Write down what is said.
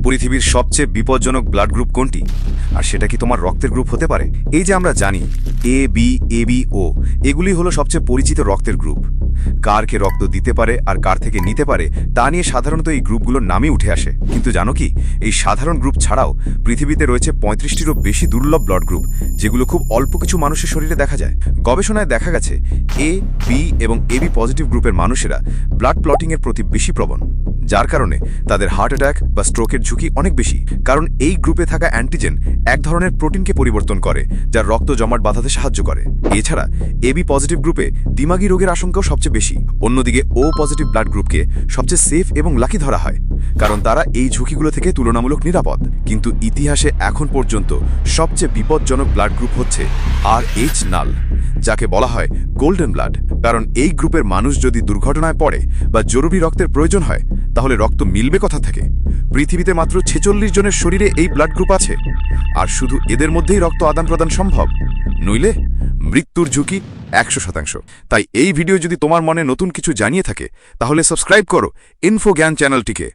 পৃথিবীর সবচেয়ে বিপজ্জনক ব্লাড গ্রুপ কোনটি? আর সেটা কি তোমার রক্তের গ্রুপ হতে পারে? এই যে আমরা জানি এ বি এবি ও, এগুলি হলো সবচেয়ে পরিচিত রক্তের গ্রুপ। কারকে রক্ত দিতে পারে আর কার থেকে নিতে পারে তা নিয়ে সাধারণত এই গ্রুপগুলোর নামই উঠে আসে। কিন্তু জানো কি, এই সাধারণ গ্রুপ ছাড়াও পৃথিবীতে রয়েছে 35টিরও বেশি দুর্লভ ব্লাড গ্রুপ, যেগুলো খুব অল্প কিছু মানুষের শরীরে দেখা যায়। গবেষণায় দেখা গেছে এ, বি এবং এবি পজিটিভ গ্রুপের মানুষেরা ব্লাড ক্লটিংয়ের প্রতি বেশি প্রবণ, যার কারণে তাদের হার্ট অ্যাটাক বা স্ট্রোকের ঝুঁকি অনেক বেশি। কারণ এই গ্রুপে থাকা অ্যান্টিজেন এক ধরনের প্রোটিনকে পরিবর্তন করে, যা রক্ত জমাট বাঁধাতে সাহায্য করে। এছাড়া এবি পজিটিভ গ্রুপে দিমাগী রোগের আশঙ্কাও সবচেয়ে বেশি। অন্যদিকে ও পজিটিভ ব্লাড গ্রুপকে সবচেয়ে সেফ এবং লাকি ধরা হয়, কারণ তারা এই ঝুঁকিগুলো থেকে তুলনামূলক নিরাপদ। কিন্তু ইতিহাসে এখন পর্যন্ত সবচেয়ে বিপজ্জনক ব্লাড গ্রুপ হচ্ছে RH নাল, যাকে বলা হয় গোল্ডেন ব্লাড। কারণ এই গ্রুপের মানুষ যদি দুর্ঘটনায় পড়ে বা জরুরি রক্তের প্রয়োজন হয়, তাহলে রক্ত মিলবে কোথা থেকে? পৃথিবীতে মাত্র 46 জনের শরীরে এই ব্লাড গ্রুপ আছে, আর শুধু এদের মধ্যেই রক্ত আদান প্রদান সম্ভব, নইলে মৃত্যুর ঝুঁকি 100%। তাই এই ভিডিও যদি তোমার মনে নতুন কিছু জানিয়ে থাকে, তাহলে সাবস্ক্রাইব করো ইনফো জ্ঞান চ্যানেলটিকে।